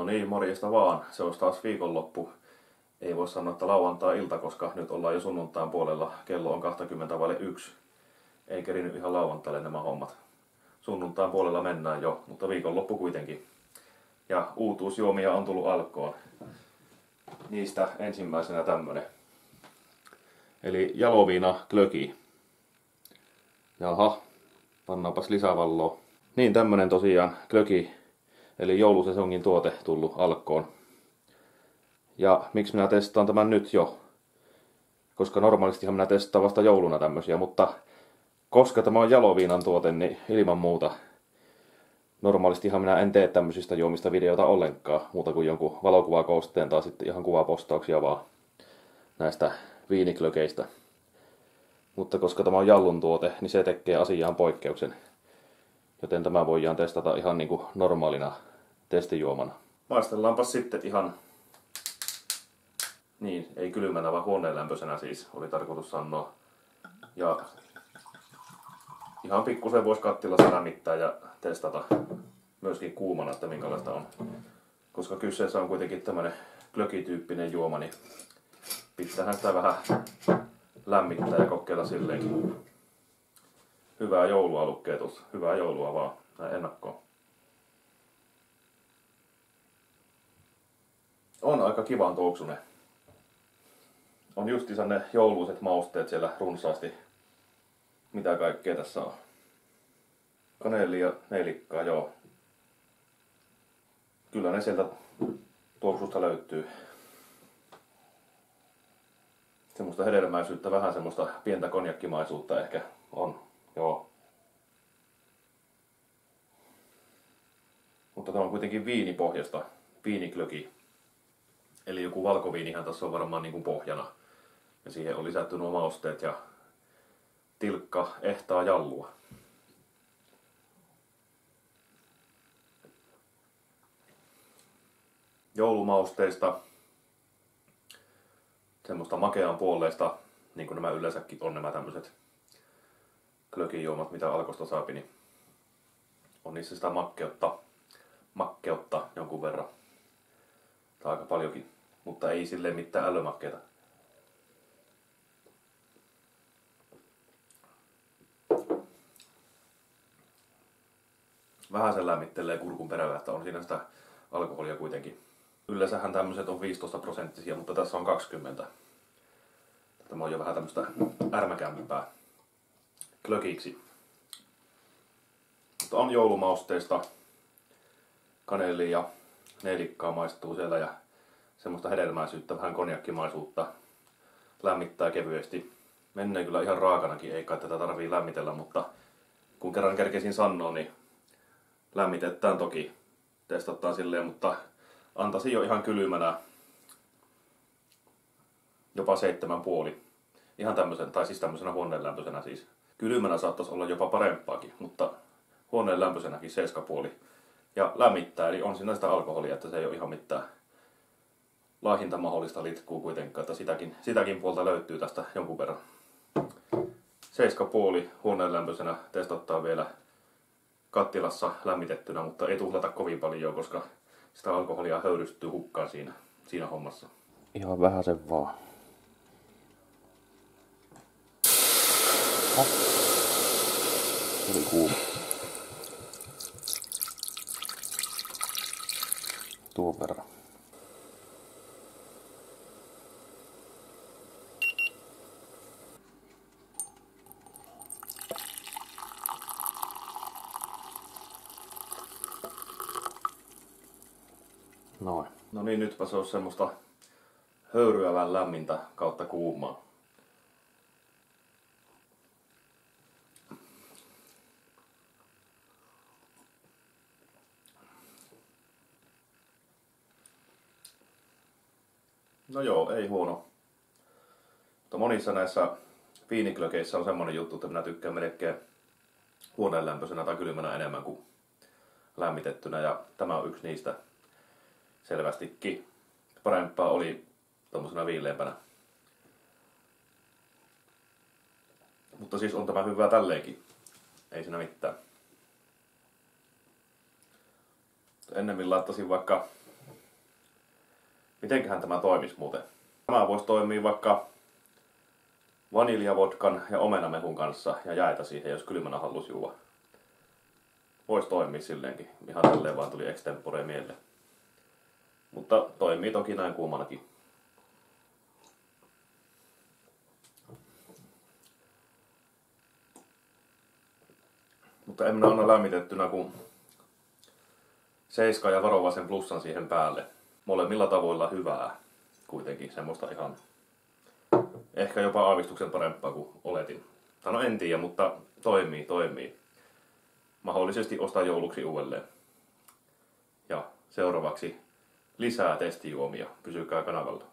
niin, morjesta vaan. Se olisi taas viikonloppu. Ei voi sanoa, että lauantai-ilta, koska nyt ollaan jo sunnuntain puolella. Kello on 20:01. Ei kerinyt ihan lauantaille nämä hommat. Sunnuntain puolella mennään jo, mutta viikonloppu kuitenkin. Ja uutuusjuomia on tullut alkoon. Niistä ensimmäisenä tämmönen. Eli jaloviina glögi. Jaha, pannaanpas lisävalloa. Niin, tämmönen tosiaan glögi, eli joulusesongin tuote tullut alkoon. Ja miksi minä testaan tämän nyt jo? Koska normaalistihan minä testaan vasta jouluna tämmösiä, mutta koska tämä on jaloviinan tuote, niin ilman muuta. Normaalistihan minä en tee tämmöisistä juomista videota ollenkaan, muuta kuin jonkun valokuvakoosteen tai sitten ihan kuvapostauksia vaan näistä viiniklökeistä. Mutta koska tämä on jallun tuote, niin se tekee asiaan poikkeuksen. Joten tämä voidaan testata ihan niin kuin normaalina testijuomana. Maistellaanpas sitten ihan, niin, ei kylmänä vaan huoneenlämpöisenä siis, oli tarkoitus sanoa. Ja ihan pikkusen voisi kattilassa lämmittää ja testata myöskin kuumana, että minkälaista on. Koska kyseessä on kuitenkin tämmönen glögityyppinen juoma, niin pitäähän sitä vähän lämmittää ja kokeilla silleenkin. Hyvää joulua lukkeetus. Hyvää joulua vaan näin ennakkoon. On aika kivan tuoksunen. On justiinsa ne jouluiset mausteet siellä runsaasti. Mitä kaikkea tässä on? Kaneeli ja neilikkaa, joo. Kyllä ne sieltä tuoksusta löytyy. Semmoista hedelmäisyyttä, vähän semmoista pientä konjakkimaisuutta ehkä on, joo. Mutta tämä on kuitenkin viinipohjasta, viiniklöki. Eli joku valkoviinihän tässä on varmaan niin kuin pohjana. Ja siihen on lisätty nuo mausteet ja tilkka ehtaa jallua. Joulumausteista, semmoista makean puoleista, niin kuin nämä yleensäkin on nämä tämmöiset glögijuomat, mitä alkosta saapi, niin on niissä sitä makkeutta jonkun verran. Tai aika paljonkin, mutta ei silleen mitään ällömakkeita. Vähän se lämmittelee kurkun perällä, että on siinä sitä alkoholia kuitenkin. Yleensähän tämmöiset on 15%, mutta tässä on 20. Tämä on jo vähän tämmöistä ärmäkämpää glögiksi. Mutta on joulumausteista. Kaneeli ja neilikkaa maistuu siellä ja semmoista hedelmäisyyttä, vähän konjakkimaisuutta. Lämmittää kevyesti. Menee kyllä ihan raakanakin, ei kai tätä tarvii lämmitellä, mutta kun kerran kerkesin sanoa, niin lämmitetään toki. Testataan silleen, mutta antaisin jo ihan kylmänä jopa 7,5. Ihan tämmöisen, tai siis tämmöisenä huoneenlämpöisenä siis. Kylmänä saattaisi olla jopa parempaakin, mutta huoneenlämpöisenäkin 7,5. Ja lämmittää, eli on siinä sitä alkoholia, että se ei ole ihan mitään laihinta mahdollista litkuu kuitenkaan, että sitäkin puolta löytyy tästä jonkun verran. 7,5 huoneenlämpöisenä testataan vielä kattilassa lämmitettynä, mutta ei tuhlata kovin paljon, koska sitä alkoholia höyrystyy hukkaan siinä hommassa. Ihan vähäsen vaan. Oli kuuma. Tuon verran. Noin. No niin, nytpä se on semmoista höyryävän lämmintä kautta kuumaa. No joo, ei huono. Mutta monissa näissä viiniklökeissä on semmonen juttu, että minä tykkään melkein huoneenlämpöisenä tai kylmänä enemmän kuin lämmitettynä. Ja tämä on yksi niistä selvästikin. Parempaa oli tommosena viileämpänä. Mutta siis on tämä hyvää tälleenkin. Ei siinä mitään. Ennemmin laittaisin vaikka Mitenköhän tämä toimisi muuten? Tämä voisi toimia vaikka vaniljavodkan ja omenamehun kanssa ja jäätä siihen, jos kylmänä halusi juua. Voisi toimia silleenkin. Ihan tälleen vaan tuli extempore mieleen. Mutta toimii toki näin kuumanakin. Mutta en minä anna lämmitettynä kuin 7 ja varovaisen plussan siihen päälle. Molemmilla tavoilla hyvää. Kuitenkin semmoista ihan ehkä jopa aavistuksen parempaa kuin oletin. Tai no en tiedä, mutta toimii. Mahdollisesti ostaa jouluksi uudelleen. Ja seuraavaksi lisää testijuomia. Pysykää kanavalla.